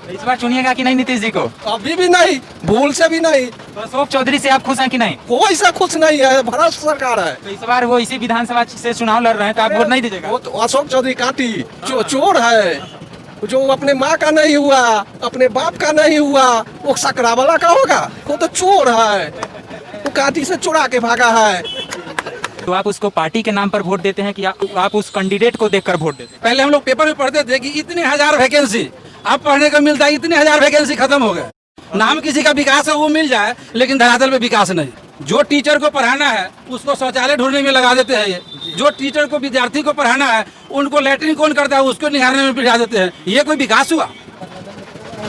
इस बार चुनिएगा कि नहीं नीतीश जी को? अभी भी नहीं, भूल से भी नहीं। तो अशोक चौधरी से आप खुश हैं कि नहीं? कोई सा खुश नहीं है, भ्रष्ट सरकार है। तो इस बार वो इसी विधानसभा से चुनाव लड़ रहे हैं, तो आप वोट नहीं दीजिएगा? वो तो अशोक चौधरी काटी चोर है, जो अपने माँ का नहीं हुआ, अपने बाप का नहीं हुआ, वो सकरा वाला का होगा? वो तो चोर है, वो काटी से चुरा के भागा है। तो आप उसको पार्टी के नाम पर वोट देते हैं कि आप उस कैंडिडेट को देखकर वोट देते हैं? पहले हम लोग पेपर में पढ़ते थे कि इतने हजार वैकेंसी, अब पढ़ने को मिलता है इतने हजार वैकेंसी खत्म हो गए। नाम किसी का विकास है वो मिल जाए, लेकिन धरातल पे विकास नहीं। जो टीचर को पढ़ाना है उसको शौचालय ढूंढने में लगा देते हैं ये, जो टीचर को विद्यार्थी को पढ़ाना है उनको लैट्रिन कौन करता है उसको निहारने में बिठा देते हैं। ये कोई विकास हुआ?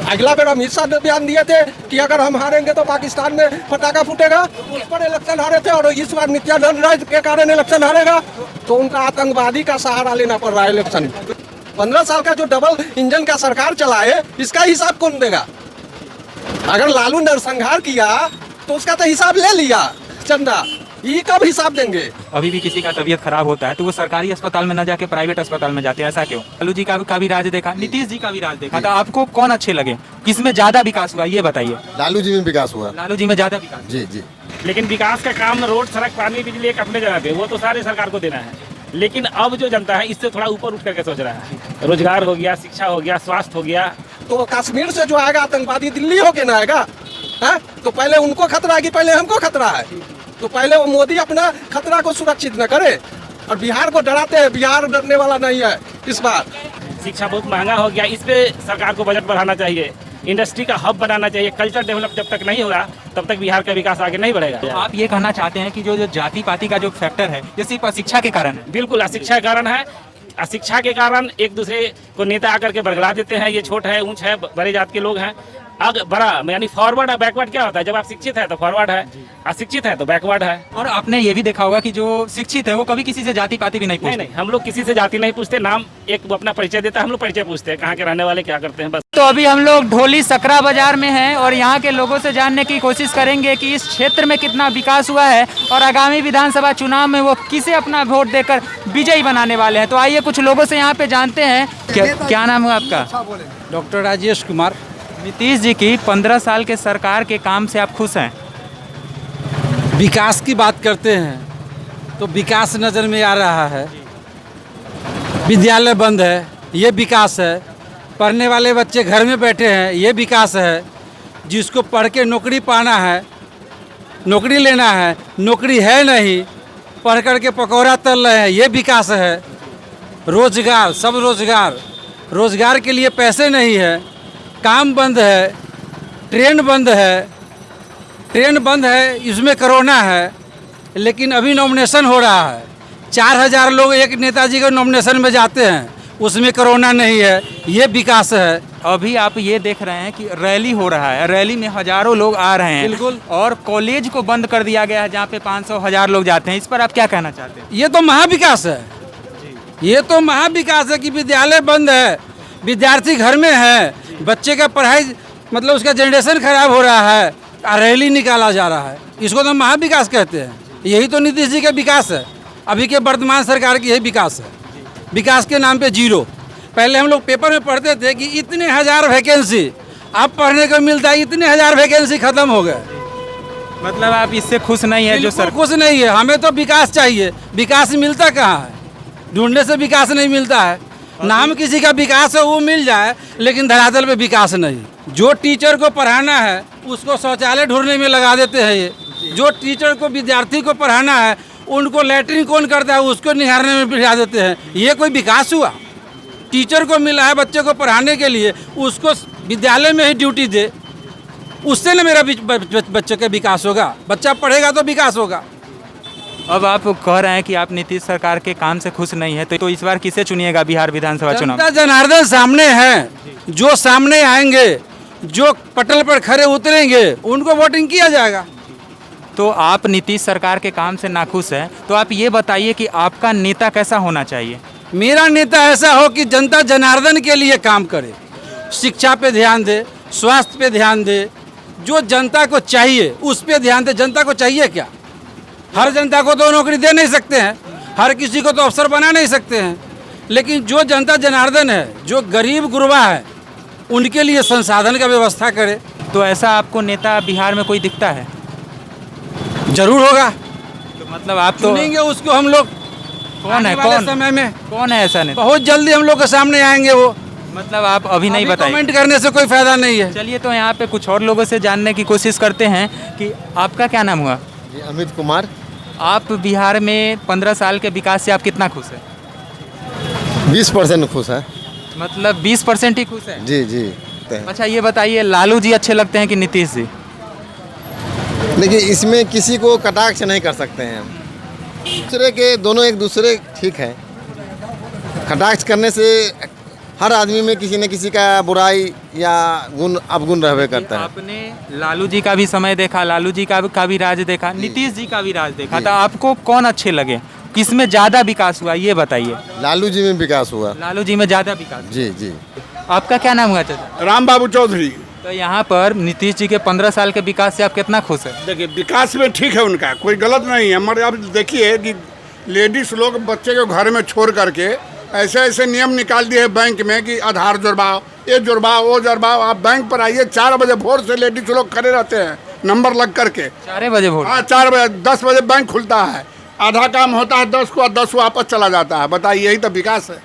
अगला बार अमित शाह ने बयान दिए थे कि अगर हम हारेंगे तो पाकिस्तान में पटाखा फूटेगा, उस पर इलेक्शन हारे थे, और इस बार नित्यानंद राय के कारण इलेक्शन हारेगा, तो उनका आतंकवादी का सहारा लेना पड़ रहा है इलेक्शन। 15 साल का जो डबल इंजन का सरकार चलाए, इसका हिसाब कौन देगा? अगर लालू नरसंहार किया तो उसका तो हिसाब ले लिया चंदा, ये कब हिसाब देंगे? अभी भी किसी का तबीयत खराब होता है तो वो सरकारी अस्पताल में न जाके प्राइवेट अस्पताल में जाते हैं, ऐसा क्यों? लालू जी का भी राज देखा, नीतीश जी का भी राज देखा, तो आपको कौन अच्छे लगे? किसमें ज्यादा विकास हुआ ये बताइए। लालू जी में विकास हुआ। लालू जी में ज्यादा विकास? जी जी। लेकिन विकास का काम रोड, सड़क, पानी, बिजली एक अपने जगह पे, वो तो सारे सरकार को देना है। लेकिन अब जो जनता है इससे थोड़ा ऊपर उठ करके सोच रहा है। रोजगार हो गया, शिक्षा हो गया, स्वास्थ्य हो गया। तो कश्मीर से जो आएगा आतंकवादी दिल्ली होके ना आएगा है? तो पहले उनको खतरा है कि पहले हमको खतरा है? तो पहले वो मोदी अपना खतरा को सुरक्षित न करे, और बिहार को डराते हैं। बिहार डरने वाला नहीं है इस बार। शिक्षा बहुत महंगा हो गया, इस पे सरकार को बजट बढ़ाना चाहिए। इंडस्ट्री का हब बनाना चाहिए। कल्चर डेवलप जब तक नहीं होगा तब तक बिहार का विकास आगे नहीं बढ़ेगा। तो आप ये कहना चाहते हैं कि जो जाति पाति का जो फैक्टर है ये सिर्फ अशिक्षा के कारण है? बिल्कुल अशिक्षा के कारण है। अशिक्षा के कारण एक दूसरे को नेता आकर के बरगला देते हैं, ये छोट है, ऊंच है, बड़े जात के लोग हैं। अब बड़ा यानी फॉरवर्ड है, बैकवर्ड क्या होता है? जब आप शिक्षित है तो फॉरवर्ड है, अशिक्षित है तो बैकवर्ड है। और आपने ये भी देखा होगा कि जो शिक्षित है वो कभी किसी से जाति पाति भी नहीं पूछते। नहीं, हम लोग किसी से जाति नहीं पूछते। नाम एक वो अपना परिचय देता है, हम लोग परिचय पूछते हैं, कहाँ के रहने वाले, क्या करते हैं, बस। तो अभी हम लोग ढोली सकरा बाजार में हैं और यहाँ के लोगों से जानने की कोशिश करेंगे कि इस क्षेत्र में कितना विकास हुआ है और आगामी विधानसभा चुनाव में वो किसे अपना वोट देकर विजयी बनाने वाले हैं। तो आइए कुछ लोगों से यहाँ पे जानते हैं। क्या नाम है आपका? डॉक्टर राजेश कुमार। नीतीश जी की 15 साल के सरकार के काम से आप खुश हैं? विकास की बात करते हैं तो विकास नज़र में आ रहा है। विद्यालय बंद है, ये विकास है। पढ़ने वाले बच्चे घर में बैठे हैं, ये विकास है। जिसको पढ़ के नौकरी पाना है, नौकरी लेना है, नौकरी है नहीं, पढ़ कर के पकौड़ा तल रहे हैं, ये विकास है। रोजगार, सब रोजगार, रोजगार के लिए पैसे नहीं है, काम बंद है, ट्रेन बंद है, ट्रेन बंद है, इसमें कोरोना है। लेकिन अभी नॉमिनेशन हो रहा है, 4000 लोग एक नेताजी के नॉमिनेशन में जाते हैं, उसमें कोरोना नहीं है, ये विकास है। अभी आप ये देख रहे हैं कि रैली हो रहा है, रैली में हजारों लोग आ रहे हैं। बिल्कुल। और कॉलेज को बंद कर दिया गया है जहाँ पे 500-1000 लोग जाते हैं। इस पर आप क्या कहना चाहते हैं? ये तो महाविकास है, ये तो महाविकास है कि विद्यालय बंद है, विद्यार्थी घर में है, बच्चे का पढ़ाई मतलब उसका जनरेशन खराब हो रहा है, रैली निकाला जा रहा है, इसको तो महाविकास कहते हैं। यही तो नीतीश जी का विकास है, अभी के वर्तमान सरकार की यही विकास है। विकास के नाम पे जीरो। पहले हम लोग पेपर में पढ़ते थे कि इतने हजार वैकेंसी, अब पढ़ने को मिलता है इतने हजार वैकेंसी खत्म हो गए। मतलब आप इससे खुश नहीं है? जो सर खुश नहीं है, हमें तो विकास चाहिए। विकास मिलता कहाँ है? ढूंढने से विकास नहीं मिलता है। नाम किसी का विकास है वो मिल जाए, लेकिन धरातल पे विकास नहीं। जो टीचर को पढ़ाना है उसको शौचालय ढूंढने में लगा देते हैं ये, जो टीचर को विद्यार्थी को पढ़ाना है उनको लैट्रिन कौन करता है उसको निहारने में बिठा देते हैं। ये कोई विकास हुआ? टीचर को मिला है बच्चे को पढ़ाने के लिए, उसको विद्यालय में ही ड्यूटी दे, उससे ना मेरा बच्चे का विकास होगा। बच्चा पढ़ेगा तो विकास होगा। अब आप कह रहे हैं कि आप नीतीश सरकार के काम से खुश नहीं है, तो इस बार किसे चुनिएगा बिहार विधानसभा चुनाव? जनता जनार्दन सामने हैं, जो सामने आएंगे, जो पटल पर खड़े उतरेंगे, उनको वोटिंग किया जाएगा। तो आप नीतीश सरकार के काम से नाखुश हैं, तो आप ये बताइए कि आपका नेता कैसा होना चाहिए? मेरा नेता ऐसा हो कि जनता जनार्दन के लिए काम करे, शिक्षा पे ध्यान दे, स्वास्थ्य पे ध्यान दे, जो जनता को चाहिए उस पे ध्यान दे। जनता को चाहिए क्या? हर जनता को तो नौकरी दे नहीं सकते हैं, हर किसी को तो अफसर बना नहीं सकते हैं, लेकिन जो जनता जनार्दन है, जो गरीब गुरबा है, उनके लिए संसाधन का व्यवस्था करे। तो ऐसा आपको नेता बिहार में कोई दिखता है? जरूर होगा, तो मतलब आप तो चुनेंगे उसको हम लोग। कौन है? आने वाले कौन समय में कौन है ऐसा नेता? बहुत जल्दी हम लोग के सामने आएंगे वो। मतलब आप अभी नहीं बताइए। कमेंट करने से कोई फायदा नहीं है। चलिए तो यहाँ पे कुछ और लोगों से जानने की कोशिश करते हैं कि आपका क्या नाम हुआ? जी अमित कुमार। आप बिहार में 15 साल के विकास से आप कितना खुश हैं? 20% खुश है। मतलब 20% ही खुश है? जी जी। अच्छा ये बताइए, लालू जी अच्छे लगते हैं कि नीतीश जी? देखिए इसमें किसी को कटाक्ष नहीं कर सकते हैं हम। दूसरे के दोनों एक दूसरे ठीक है। कटाक्ष करने से हर आदमी में किसी न किसी का बुराई या गुण अवगुण रहबे करता है। आपने लालू जी का भी समय देखा, लालू जी का भी राज देखा, नीतीश जी का भी राज देखा, तो आपको कौन अच्छे लगे? किसमें ज्यादा विकास हुआ ये बताइए। लालू जी में विकास हुआ। लालू जी में ज्यादा विकास। जी जी। आपका क्या नाम हुआ चाचा? राम बाबू चौधरी। तो यहाँ पर नीतीश जी के 15 साल के विकास से आप कितना खुश हैं? देखिए विकास में ठीक है उनका, कोई गलत नहीं है, मगर अब देखिए कि लेडीज लोग बच्चे को घर में छोड़ करके ऐसे ऐसे नियम निकाल दिए हैं बैंक में कि आधार जुड़वाओ, ये जुड़वाओ, वो जुड़वाओ। आप बैंक पर आइए, 4 बजे भोर से लेडीज लोग खड़े रहते हैं नंबर लग करके। 4 बजे भोर? हाँ 4 बजे, 10 बजे बैंक खुलता है, आधा काम होता है 10 को और 10 वापस चला जाता है। बताइए यही तो विकास है।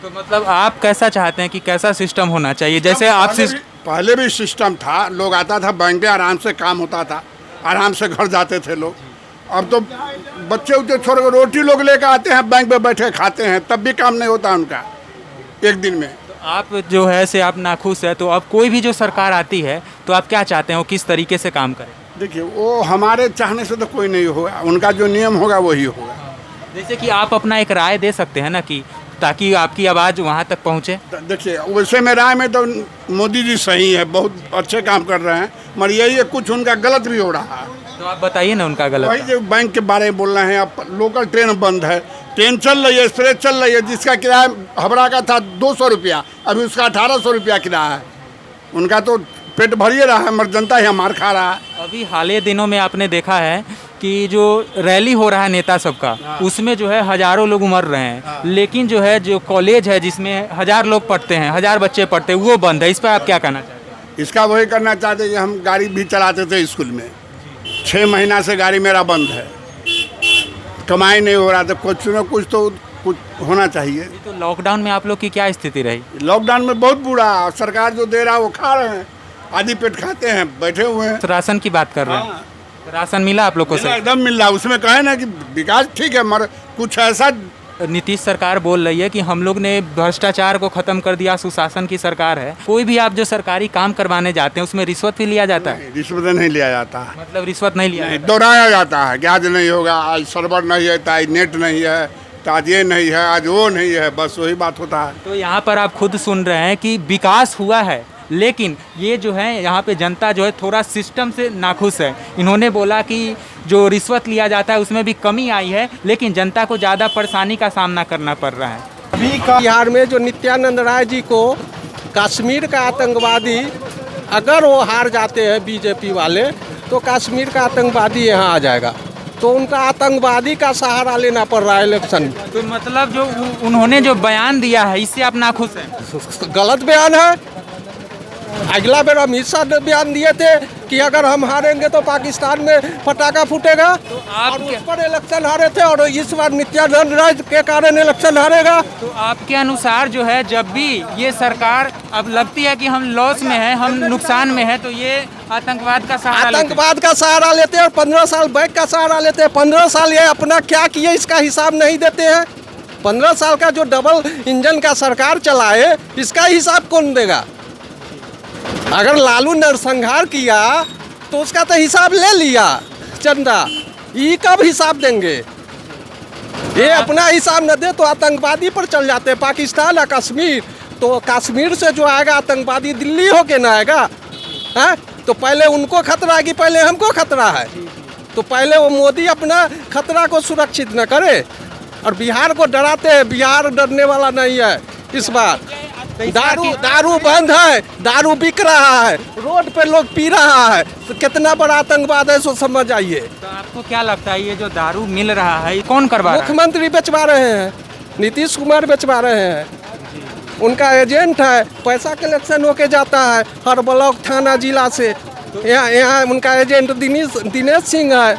तो मतलब आप कैसा चाहते हैं कि कैसा सिस्टम होना चाहिए? जैसे आप पहले भी सिस्टम था, लोग आता था बैंक में, आराम से काम होता था, आराम से घर जाते थे लोग। अब तो बच्चे उच्चे छोड़ कर रोटी लोग लेकर आते हैं, बैंक में बैठे खाते हैं, तब भी काम नहीं होता उनका एक दिन में। तो आप जो है से आप नाखुश है, तो अब कोई भी जो सरकार आती है तो आप क्या चाहते हैं वो किस तरीके से काम करे? देखिए वो हमारे चाहने से तो कोई नहीं होगा, उनका जो नियम होगा वही होगा। जैसे कि आप अपना एक राय दे सकते हैं ना, कि ताकि आपकी आवाज़ वहाँ तक पहुँचे। देखिए वैसे में राय में तो मोदी जी सही है, बहुत अच्छे काम कर रहे हैं, मगर यही है कुछ उनका गलत भी हो रहा है। तो आप बताइए ना उनका गलत। वही जो बैंक के बारे में बोल रहे हैं, अब लोकल ट्रेन बंद है, ट्रेन चल रही है, एक्सप्रेस चल रही है, जिसका किराया हबड़ा का था 200 रुपया, अभी उसका 1800 रुपया किराया है। उनका तो पेट भरिए रहा है, मगर जनता ही मार खा रहा है। अभी हाल ही दिनों में आपने देखा है कि जो रैली हो रहा है नेता सबका, उसमें जो है हजारों लोग उमड़ रहे हैं, लेकिन जो है जो कॉलेज है जिसमें 1000 लोग पढ़ते हैं, 1000 बच्चे पढ़ते हैं, वो बंद है। इस पर आप क्या कहना चाहते हैं? इसका वही करना चाहते हैं कि हम गाड़ी भी चलाते थे स्कूल में, 6 महीना से गाड़ी मेरा बंद है, कमाई नहीं हो रहा, तो कुछ न कुछ तो कुछ होना चाहिए। तो लॉकडाउन में आप लोग की क्या स्थिति रही? लॉकडाउन में बहुत बुरा, सरकार जो दे रहा है वो खा रहे हैं, आधी पेट खाते हैं, बैठे हुए हैं। तो राशन की बात कर रहे हैं, तो राशन मिला आप लोग को? सर एकदम मिल रहा है, उसमें कहे ना कि विकास ठीक है, मगर कुछ ऐसा। नीतीश सरकार बोल रही है कि हम लोग ने भ्रष्टाचार को खत्म कर दिया, सुशासन की सरकार है। कोई भी आप जो सरकारी काम करवाने जाते हैं उसमें रिश्वत भी लिया जाता है? रिश्वत नहीं लिया जाता, मतलब रिश्वत नहीं लिया जाता। दोहराया जाता है कि आज नहीं होगा, आज सर्वर नहीं है, तो आज नेट नहीं है, तो आज ये नहीं है, आज वो नहीं है, बस वही बात होता है। तो यहाँ पर आप खुद सुन रहे हैं कि विकास हुआ है, लेकिन ये जो है यहाँ पे जनता जो है थोड़ा सिस्टम से नाखुश है। इन्होंने बोला कि जो रिश्वत लिया जाता है उसमें भी कमी आई है, लेकिन जनता को ज़्यादा परेशानी का सामना करना पड़ रहा है। अभी का बिहार में जो नित्यानंद राय जी को कश्मीर का आतंकवादी, अगर वो हार जाते हैं बीजेपी वाले, तो कश्मीर का आतंकवादी यहाँ आ जाएगा, तो उनका आतंकवादी का सहारा लेना पड़ रहा है इलेक्शन। तो मतलब जो उन्होंने जो बयान दिया है इससे आप नाखुश हैं? गलत बयान है। अगला बार अमित शाह ने बयान दिए थे कि अगर हम हारेंगे तो पाकिस्तान में पटाखा फूटेगा, आप और उस पर इलेक्शन हारे थे, और इस बार नित्यानंद राय के कारण इलेक्शन हारेगा। तो आपके अनुसार जो है जब भी ये सरकार अब लगती है कि हम लॉस में है, हम नुकसान में है, तो ये आतंकवाद का सहारा लेते हैं। आतंकवाद का सहारा लेते हैं और 15 साल बैंक का सहारा लेते हैं। 15 साल ये अपना क्या किए इसका हिसाब नहीं देते हैं। 15 साल का जो डबल इंजन का सरकार चलाए, इसका हिसाब कौन देगा? अगर लालू नरसंहार किया तो उसका तो हिसाब ले लिया चंदा, ये कब हिसाब देंगे? ये अपना हिसाब न दे तो आतंकवादी पर चल जाते हैं, पाकिस्तान और कश्मीर। तो कश्मीर से जो आएगा आतंकवादी दिल्ली होके ना आएगा है? तो पहले उनको खतरा है कि पहले हमको खतरा है? तो पहले वो मोदी अपना खतरा को सुरक्षित न करे और बिहार को डराते हैं। बिहार डरने वाला नहीं है इस बार। दारू बंद है, दारू बिक रहा है, रोड पे लोग पी रहा है, तो कितना बड़ा आतंकवाद है सो समझ आइए। तो आपको क्या लगता है ये जो दारू मिल रहा है कौन करवा रहा है? मुख्यमंत्री बेचवा रहे हैं, नीतीश कुमार बेचवा रहे हैं। उनका एजेंट है, पैसा कलेक्शन होके जाता है हर ब्लॉक थाना जिला से। यहाँ उनका एजेंट दिनेश सिंह है,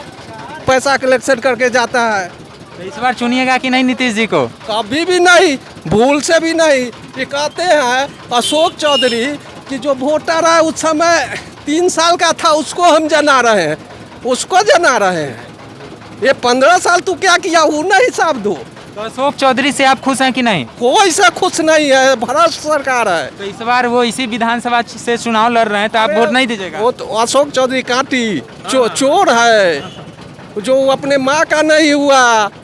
पैसा कलेक्शन करके जाता है। तो इस बार चुनिएगा कि नहीं नीतीश जी को? कभी भी नहीं, भूल से भी नहीं। ये कहते हैं अशोक चौधरी कि जो वोटर है उस समय 3 साल का था, उसको हम जना रहे हैं, उसको जना रहे हैं। ये 15 साल तू क्या किया वो नहीं हिसाब दो। तो अशोक चौधरी से आप खुश हैं कि नहीं? कोई से खुश नहीं है, भ्रष्ट सरकार है। तो इस बार वो इसी विधानसभा से चुनाव लड़ रहे हैं, तो आप वोट नहीं दीजिएगा? वो तो अशोक चौधरी काटी चोर है, जो अपने माँ का नहीं हुआ,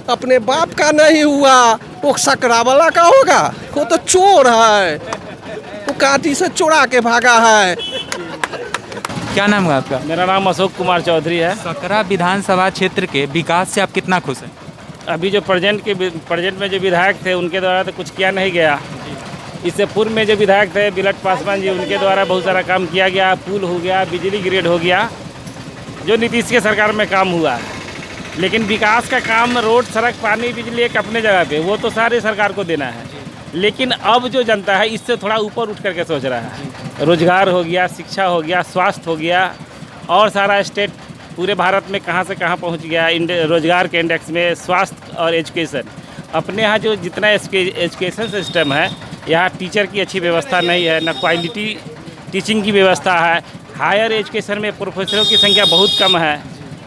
अपने बाप का नहीं हुआ, वो सकरा वाला का होगा? वो तो चोर है, वो काटी से चुरा के भागा है। क्या नाम है आपका? मेरा नाम अशोक कुमार चौधरी है। सकरा विधानसभा क्षेत्र के विकास से आप कितना खुश हैं? अभी जो प्रेजेंट में जो विधायक थे उनके द्वारा तो कुछ किया नहीं गया। इससे पूर्व में जो विधायक थे बिलट पासवान जी, उनके द्वारा बहुत सारा काम किया गया, पुल हो गया, बिजली ग्रिड हो गया, जो नीतीश की सरकार में काम हुआ है। लेकिन विकास का काम, रोड, सड़क, पानी, बिजली एक अपने जगह पे, वो तो सारे सरकार को देना है। लेकिन अब जो जनता है इससे थोड़ा ऊपर उठ करके सोच रहा है। रोजगार हो गया, शिक्षा हो गया, स्वास्थ्य हो गया, और सारा स्टेट पूरे भारत में कहाँ से कहाँ पहुँच गया रोजगार के इंडेक्स में। स्वास्थ्य और एजुकेशन, अपने यहाँ जो जितना एजुकेशन सिस्टम है, यहाँ टीचर की अच्छी व्यवस्था नहीं है, न क्वालिटी टीचिंग की व्यवस्था है। हायर एजुकेशन में प्रोफेसरों की संख्या बहुत कम है।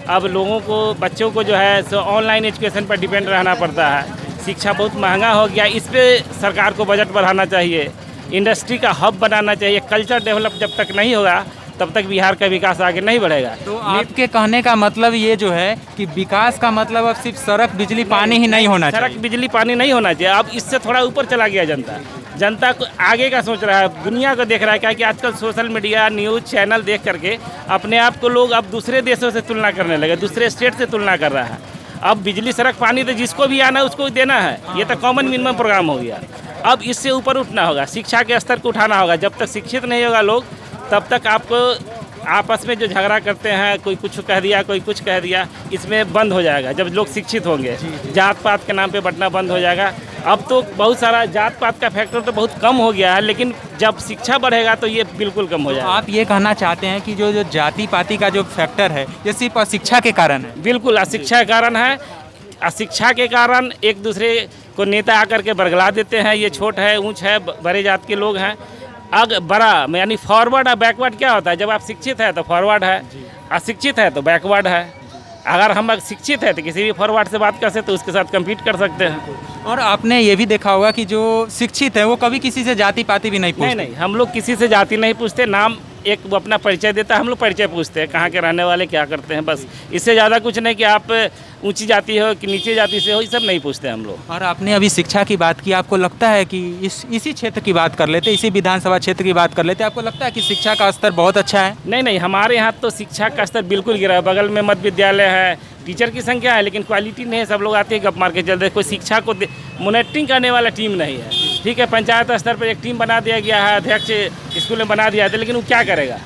अब लोगों को, बच्चों को जो है सो ऑनलाइन एजुकेशन पर डिपेंड रहना पड़ता है। शिक्षा बहुत महंगा हो गया, इस पे सरकार को बजट बढ़ाना चाहिए, इंडस्ट्री का हब बनाना चाहिए। कल्चर डेवलप जब तक नहीं होगा तब तक बिहार का विकास आगे नहीं बढ़ेगा। तो आपके कहने का मतलब ये जो है कि विकास का मतलब अब सिर्फ सड़क, बिजली, पानी ही नहीं होना चाहिए? सड़क, बिजली, पानी नहीं होना चाहिए। अब इससे थोड़ा ऊपर चला गया जनता को आगे का सोच रहा है, दुनिया को देख रहा है। क्या कि आजकल सोशल मीडिया, न्यूज़ चैनल देख करके अपने आप को लोग अब दूसरे देशों से तुलना करने लगे, दूसरे स्टेट से तुलना कर रहा है। अब बिजली, सड़क, पानी तो जिसको भी आना है उसको देना है, ये तो कॉमन मिनिमम प्रोग्राम हो गया। अब इससे ऊपर उठना होगा, शिक्षा के स्तर को उठाना होगा। जब तक शिक्षित नहीं होगा लोग, तब तक आपको आपस में जो झगड़ा करते हैं, कोई कुछ कह दिया, कोई कुछ कह दिया, इसमें बंद हो जाएगा जब लोग शिक्षित होंगे। जात पात के नाम पे बंटना बंद हो जाएगा। अब तो बहुत सारा जात पात का फैक्टर तो बहुत कम हो गया है, लेकिन जब शिक्षा बढ़ेगा तो ये बिल्कुल कम हो तो जाएगा। आप ये कहना चाहते हैं कि जो जाति पाति का जो फैक्टर है, ये सिर्फ अशिक्षा के कारण है? बिल्कुल अशिक्षा के कारण है। अशिक्षा के कारण एक दूसरे को नेता आकर के बरगला देते हैं, ये छोट है, ऊंच है, बड़े जात के लोग हैं। बड़ा यानी फॉरवर्ड और बैकवर्ड क्या होता है? जब आप शिक्षित है तो फॉरवर्ड है, अशिक्षित है तो बैकवर्ड है। अगर हम शिक्षित है तो किसी भी फॉरवर्ड से बात कर सकते तो उसके साथ कम्पीट कर सकते हैं। और आपने ये भी देखा होगा कि जो शिक्षित है वो कभी किसी से जाति पाति भी नहीं पूछते? नहीं, हम लोग किसी से जाति नहीं पूछते। नाम एक वो अपना परिचय देता है, हम लोग परिचय पूछते हैं, कहाँ के रहने वाले, क्या करते हैं, बस। इससे ज़्यादा कुछ नहीं कि आप ऊंची जाति हो कि नीचे जाति से हो, ये सब नहीं पूछते हम लोग। और आपने अभी शिक्षा की बात की, आपको लगता है कि इसी क्षेत्र की बात कर लेते, इसी विधानसभा क्षेत्र की बात कर लेते, आपको लगता है कि शिक्षा का स्तर बहुत अच्छा है? नहीं, हमारे यहाँ तो शिक्षा का स्तर बिल्कुल गिरा है। बगल में मध्य विद्यालय है, टीचर की संख्या है, लेकिन क्वालिटी नहीं है। सब लोग आते हैं गप मार के चलते, कोई शिक्षा को मॉनिटरिंग करने वाला टीम नहीं है। ठीक है, पंचायत स्तर पर एक टीम बना दिया गया है, अध्यक्ष स्कूल में बना दिया है, लेकिन वो क्या करेगा?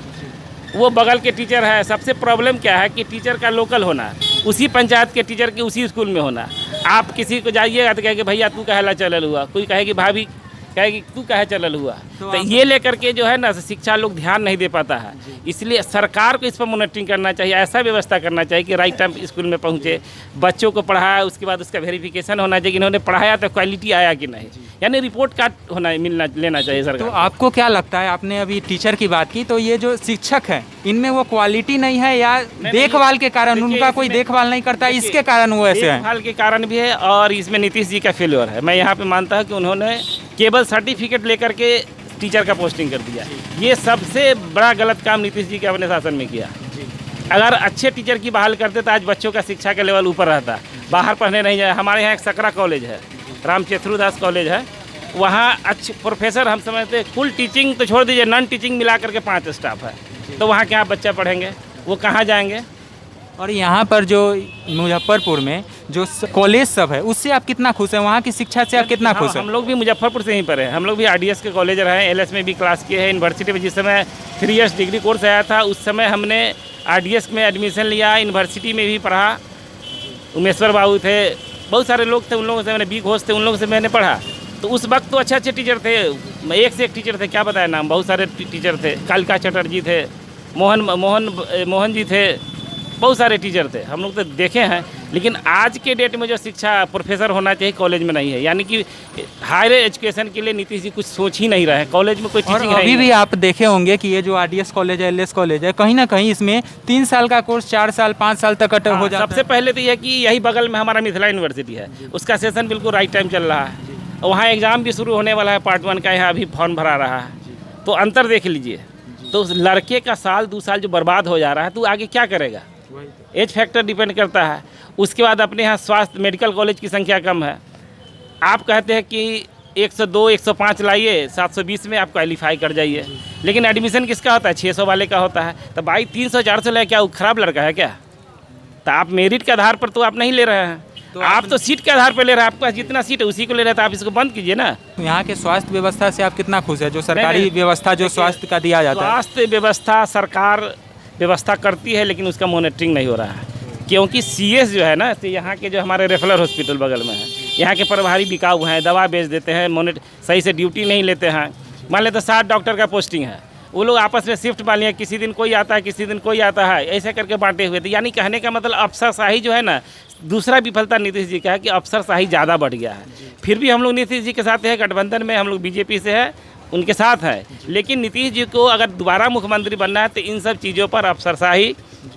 वो बगल के टीचर है। सबसे प्रॉब्लम क्या है कि टीचर का लोकल होना, उसी पंचायत के टीचर के उसी स्कूल में होना। आप किसी को जाइएगा तो कहेंगे भैया तू कहला चलल हुआ, कोई कहेगी भाभी कहेगी तू कहे चलल हुआ। तो ये लेकर के जो है ना शिक्षा लोग ध्यान नहीं दे पाता है। इसलिए सरकार को इस पर मॉनिटरिंग करना चाहिए, ऐसा व्यवस्था करना चाहिए कि राइट टाइम स्कूल में पहुँचे, बच्चों को पढ़ाया, उसके बाद उसका वेरिफिकेशन होना चाहिए कि इन्होंने पढ़ाया तो क्वालिटी आया कि नहीं, यानी रिपोर्ट कार्ड लेना चाहिए सरकार। तो आपको क्या लगता है, आपने अभी टीचर की बात की, तो ये जो शिक्षक है इनमें वो क्वालिटी नहीं है या देखभाल के कारण, उनका कोई देखभाल नहीं करता, इसके कारण वो ऐसे है? देखभाल के कारण भी है, और इसमें नीतीश जी का फेल्योर है। मैं यहाँ पे मानता हूँ कि उन्होंने केवल सर्टिफिकेट लेकर के टीचर का पोस्टिंग कर दिया। ये सबसे बड़ा गलत काम नीतीश जी के अपने शासन में किया। अगर अच्छे टीचर की बहाल करते तो आज बच्चों का शिक्षा का लेवल ऊपर रहता, बाहर पढ़ने नहीं जाए। हमारे यहाँ एक सकरा कॉलेज है, राम चेथुरदास कॉलेज है, वहाँ अच्छे प्रोफेसर हम समझते, कुल टीचिंग तो छोड़ दीजिए, नॉन टीचिंग मिला करके 5 स्टाफ है, तो वहाँ क्या बच्चा पढ़ेंगे, वो कहाँ जाएंगे? और यहाँ पर जो मुजफ्फरपुर में जो कॉलेज सब है उससे आप कितना खुश हैं? वहाँ की शिक्षा से आप कितना खुश हैं? हम लोग भी मुजफ्फरपुर से ही पढ़े हैं। हम लोग भी RDS के कॉलेज रहे हैं, LS में भी क्लास किए हैं। यूनिवर्सिटी में जिस समय 3 इयर्स डिग्री कोर्स आया था उस समय हमने RDS में एडमिशन लिया, यूनिवर्सिटी में भी पढ़ा। उमेश्वर बाबू थे, बहुत सारे लोग थे, उन लोगों से मैंने, बी घोष थे, उन लोगों से मैंने पढ़ा। तो उस वक्त तो अच्छे टीचर थे, एक से एक टीचर थे, क्या बताया नाम, बहुत सारे टीचर थे, कालिका चटर्जी थे, मोहन जी थे, बहुत सारे टीचर थे, हम लोग तो देखे हैं। लेकिन आज के डेट में जो शिक्षा प्रोफेसर होना चाहिए कॉलेज में नहीं है, यानी कि हायर एजुकेशन के लिए नीतीश जी कुछ सोच ही नहीं रहे हैं। कॉलेज में कोई और टीचिंग है अभी ही भी आप देखे होंगे कि ये जो आरडीएस कॉलेज है, एलएस कॉलेज है, कहीं ना कहीं इसमें 3 साल का कोर्स 4 साल 5 साल तक हो हाँ, जाता सबसे है। पहले तो यह कि यही बगल में हमारा मिथिला यूनिवर्सिटी है, उसका सेशन बिल्कुल राइट टाइम चल रहा है, वहाँ एग्ज़ाम भी शुरू होने वाला है, पार्ट 1 का यहाँ अभी फॉर्म भरा रहा है, तो अंतर देख लीजिए। तो उस लड़के का साल 2 साल जो बर्बाद हो जा रहा है, तो आगे क्या करेगा? एज फैक्टर डिपेंड करता है। उसके बाद अपने यहाँ स्वास्थ्य मेडिकल कॉलेज की संख्या कम है, आप कहते हैं कि 102 105 लाइए, 720 में आप क्वालिफाई कर जाइए, लेकिन एडमिशन किसका होता है? 600 वाले का होता है। तो भाई 300 400 लाए, क्या वो खराब लड़का है क्या? तो आप मेरिट के आधार पर तो आप नहीं ले रहे हैं, तो आप तो सीट के आधार पर ले रहे हैं, आपके पास जितना सीट है उसी को ले रहे हैं, तो आप इसको बंद कीजिए ना। यहाँ के स्वास्थ्य व्यवस्था से आप कितना खुश है, जो सरकारी नहीं, व्यवस्था जो स्वास्थ्य का दिया जाता है? स्वास्थ्य व्यवस्था सरकार व्यवस्था करती है, लेकिन उसका मॉनिटरिंग नहीं हो रहा है, क्योंकि सीएस जो है ना, तो यहाँ के जो हमारे रेफरल हॉस्पिटल बगल में है, यहाँ के प्रभारी बिकाऊ हैं, दवा बेच देते हैं, सही से ड्यूटी नहीं लेते हैं। मान लेते 60 डॉक्टर का पोस्टिंग है, वो लोग आपस में शिफ्ट वाली है, किसी दिन कोई आता है, किसी दिन कोई आता है, ऐसे करके बांटे हुए थे। यानी कहने का मतलब अफसरशाही जो है ना, दूसरा विफलता नीतीश जी का है कि अफसरशाही ज़्यादा बढ़ गया है। फिर भी हम लोग नीतीश जी के साथ है, गठबंधन में हम लोग बीजेपी से है, उनके साथ है, लेकिन नीतीश जी को अगर दोबारा मुख्यमंत्री बनना है तो इन सब चीज़ों पर अफसरशाही,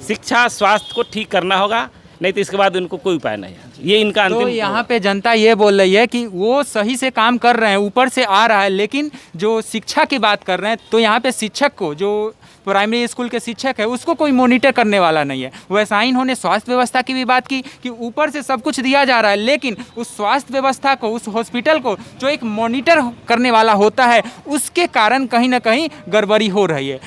शिक्षा, स्वास्थ्य को ठीक करना होगा, नहीं तो इसके बाद उनको कोई उपाय नहीं है। ये इनका अंतिम। तो यहाँ पे जनता ये बोल रही है कि वो सही से काम कर रहे हैं, ऊपर से आ रहा है, लेकिन जो शिक्षा की बात कर रहे हैं तो यहाँ पे शिक्षक को, जो प्राइमरी स्कूल के शिक्षक है, उसको कोई मॉनिटर करने वाला नहीं है। वैसा ही इन्होंने स्वास्थ्य व्यवस्था की भी बात की कि ऊपर से सब कुछ दिया जा रहा है, लेकिन उस स्वास्थ्य व्यवस्था को, उस हॉस्पिटल को जो एक मॉनिटर करने वाला होता है, उसके कारण कहीं ना कहीं गड़बड़ी हो रही है।